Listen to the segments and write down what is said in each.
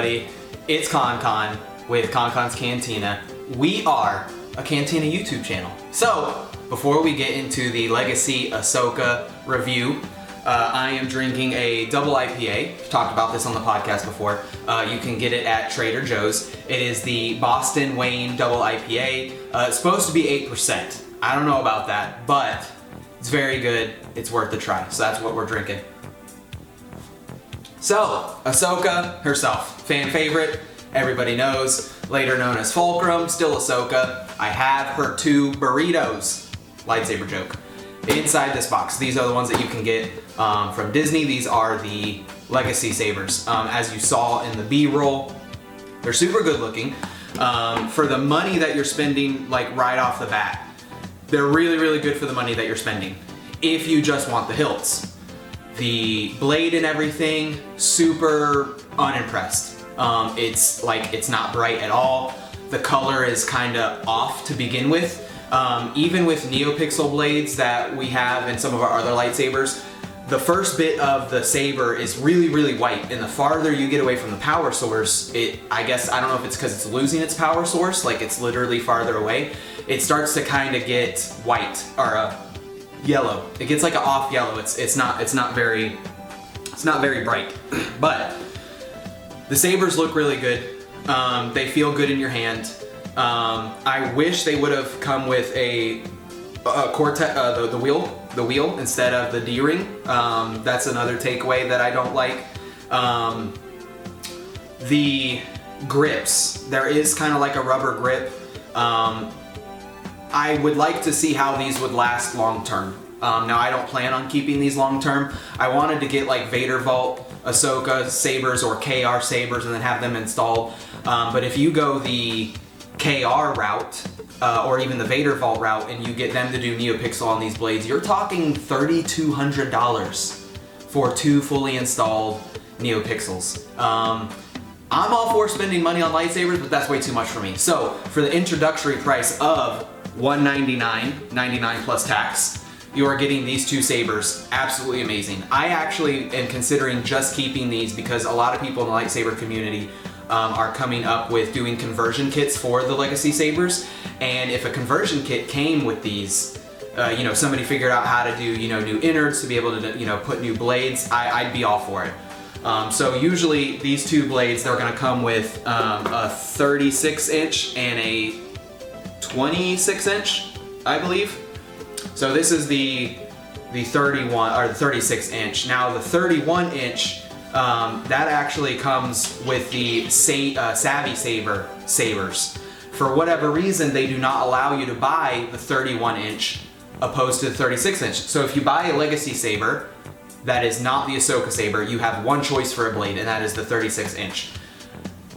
everybody, it's ConCon with ConCon's Cantina. We are a Cantina YouTube channel. So, before we get into the Legacy Ahsoka review, I am drinking a double IPA. I've talked about this on the podcast before. You can get it at Trader Joe's. It is the Boston Wayne double IPA. It's supposed to be 8%. I don't know about that, but it's very good. It's worth a try. So that's what we're drinking. So, Ahsoka herself, fan favorite, everybody knows, later known as Fulcrum, still Ahsoka. I have her 2 burritos, lightsaber joke, inside this box. These are the ones that you can get from Disney. These are the Legacy Sabers. As you saw in the B-roll, they're super good looking. For the money that you're spending, like right off the bat, they're really, really good for the money that you're spending. If you just want the hilts. The blade and everything, super unimpressed. It's not bright at all. The color is kind of off to begin with. Even with NeoPixel blades that we have in some of our other lightsabers, the first bit of the saber is really, really white, and the farther you get away from the power source, I don't know if it's because it's losing its power source, like it's literally farther away, it starts to kind of get white, or yellow. It gets like an off yellow. It's not very bright. But the sabers look really good. They feel good in your hand. I wish they would have come with a Cortex, the wheel instead of the D-ring. That's another takeaway that I don't like. The grips, there is kind of like a rubber grip. I would like to see how these would last long term. Now I don't plan on keeping these long term. I wanted to get like Vader Vault Ahsoka sabers or KR sabers and then have them installed. But if you go the KR route or even the Vader Vault route and you get them to do NeoPixel on these blades, you're talking $3,200 for 2 fully installed NeoPixels. I'm all for spending money on lightsabers, but that's way too much for me. So for the introductory price of $199.99 plus tax, you are getting these 2 sabers. Absolutely amazing. I actually am considering just keeping these because a lot of people in the lightsaber community are coming up with doing conversion kits for the Legacy Sabers. And if a conversion kit came with these, somebody figured out how to do, new innards to be able to, put new blades, I'd be all for it. So usually these 2 blades, they're gonna come with a 36-inch and a 26-inch, I believe. So this is the 31 or the 36-inch. Now the 31-inch, that actually comes with the Savvy sabers. For whatever reason, they do not allow you to buy the 31-inch opposed to the 36-inch. So if you buy a Legacy saber that is not the Ahsoka saber, you have one choice for a blade, and that is the 36-inch.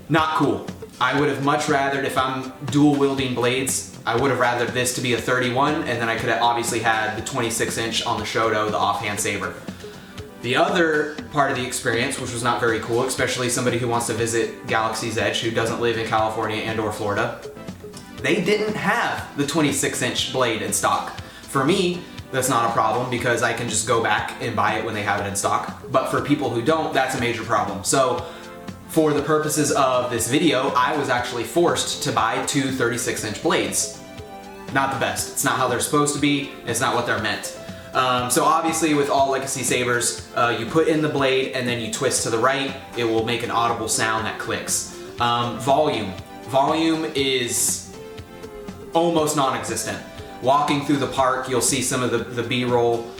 Not cool. I would have much rather, if I'm dual wielding blades, I would have rather this to be a 31, and then I could have obviously had the 26-inch on the Shoto, the offhand saber. The other part of the experience, which was not very cool, especially somebody who wants to visit Galaxies Edge who doesn't live in California and or Florida, they didn't have the 26-inch blade in stock. For me, that's not a problem because I can just go back and buy it when they have it in stock. But for people who don't, that's a major problem. So for the purposes of this video, I was actually forced to buy 2 36-inch blades. Not the best. It's not how they're supposed to be. It's not what they're meant. So obviously with all Legacy sabers, you put in the blade and then you twist to the right. It will make an audible sound that clicks. Volume. Volume is almost non-existent. Walking through the park, you'll see some of the B-roll.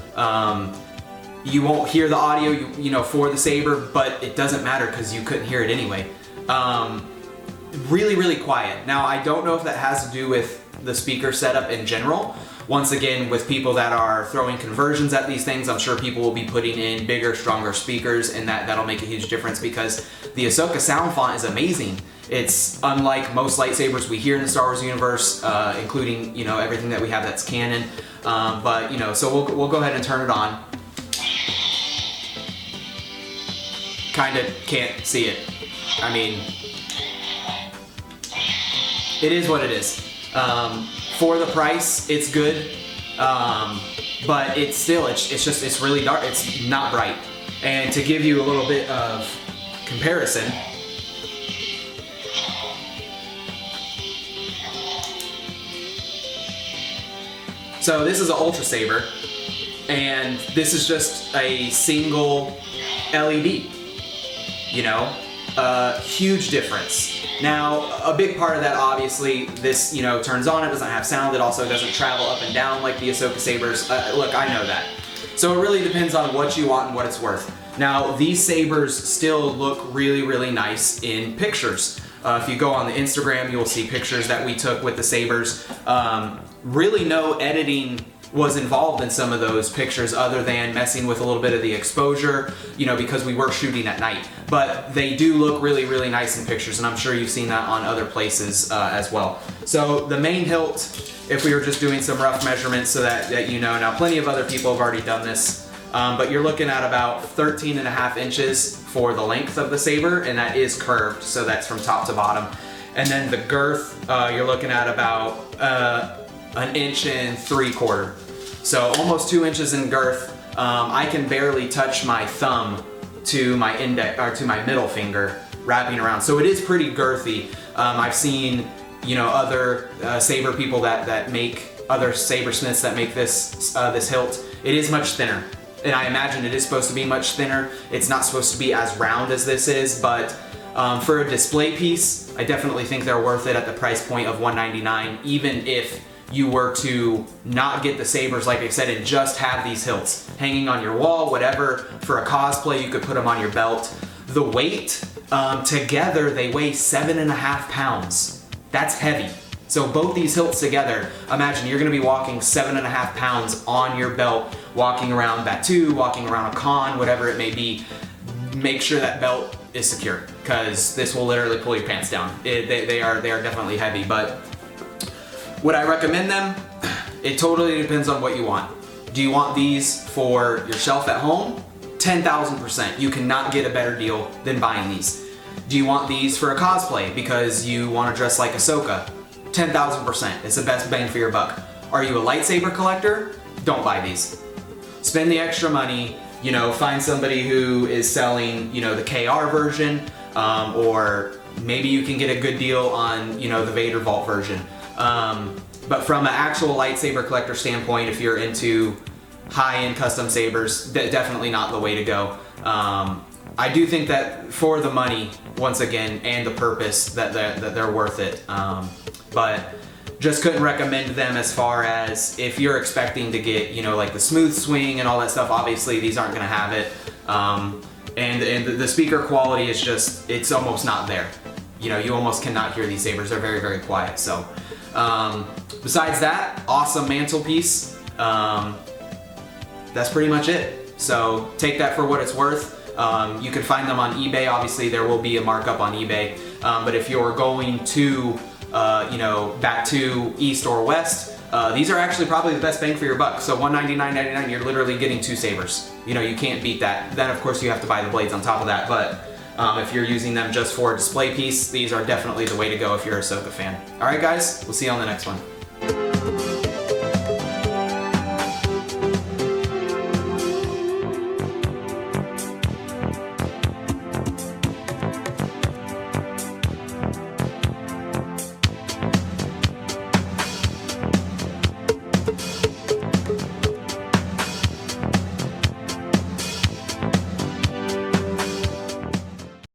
You won't hear the audio, for the saber, but it doesn't matter because you couldn't hear it anyway. Really, really quiet. Now, I don't know if that has to do with the speaker setup in general. Once again, with people that are throwing conversions at these things, I'm sure people will be putting in bigger, stronger speakers, and that'll make a huge difference because the Ahsoka sound font is amazing. It's unlike most lightsabers we hear in the Star Wars universe, including, everything that we have that's canon. So we'll go ahead and turn it on. Kind of can't see it. I mean, it is what it is. For the price, it's good, but it's really dark. It's not bright. And to give you a little bit of comparison, So this is an Ultra Saber, and this is just a single LED. You know, huge difference. Now, a big part of that, obviously, this, you know, turns on, it doesn't have sound, it also doesn't travel up and down like the Ahsoka Sabers. Look, I know that. So it really depends on what you want and what it's worth. Now, these sabers still look really, really nice in pictures. If you go on the Instagram, you will see pictures that we took with the sabers. Really no editing was involved in some of those pictures other than messing with a little bit of the exposure, you know, because we were shooting at night. But they do look really, really nice in pictures, and I'm sure you've seen that on other places as well. So the main hilt, if we were just doing some rough measurements so that you know, now plenty of other people have already done this, but you're looking at about 13.5 inches for the length of the saber, and that is curved, so that's from top to bottom. And then the girth, you're looking at about 1 3/4 inches. So almost 2 inches in girth. I can barely touch my thumb to my index or to my middle finger wrapping around. So it is pretty girthy. I've seen, you know, other saber people that make, other sabersmiths that make this this hilt. It is much thinner, and I imagine it is supposed to be much thinner. It's not supposed to be as round as this is, but for a display piece, I definitely think they're worth it at the price point of $199, even if you were to not get the sabers, like I said, and just have these hilts hanging on your wall, whatever. For a cosplay, you could put them on your belt. The weight, together, they weigh 7.5 pounds. That's heavy. So both these hilts together, imagine you're gonna be walking 7.5 pounds on your belt, walking around Batu, walking around a con, whatever it may be. Make sure that belt is secure, because this will literally pull your pants down. They are definitely heavy, but would I recommend them? It totally depends on what you want. Do you want these for your shelf at home? 10,000%. You cannot get a better deal than buying these. Do you want these for a cosplay because you want to dress like Ahsoka? 10,000%. It's the best bang for your buck. Are you a lightsaber collector? Don't buy these. Spend the extra money, you know, find somebody who is selling, you know, the KR version, or maybe you can get a good deal on, you know, the Vader Vault version. But from an actual lightsaber collector standpoint, if you're into high-end custom sabers, definitely not the way to go. I do think that for the money, once again, and the purpose, that they're worth it. But just couldn't recommend them as far as if you're expecting to get, you know, like the smooth swing and all that stuff. Obviously, these aren't going to have it. And the speaker quality is just, it's almost not there. You know, you almost cannot hear these sabers. They're very, very quiet. So besides that, awesome mantelpiece. That's pretty much it. So take that for what it's worth. You can find them on eBay. Obviously, there will be a markup on eBay. But if you're going to, you know, back to East or West, these are actually probably the best bang for your buck. So $199.99, you're literally getting 2 sabers. You know, you can't beat that. Then, of course, you have to buy the blades on top of that. But if you're using them just for a display piece, these are definitely the way to go if you're a Ahsoka fan. All right, guys, we'll see you on the next one.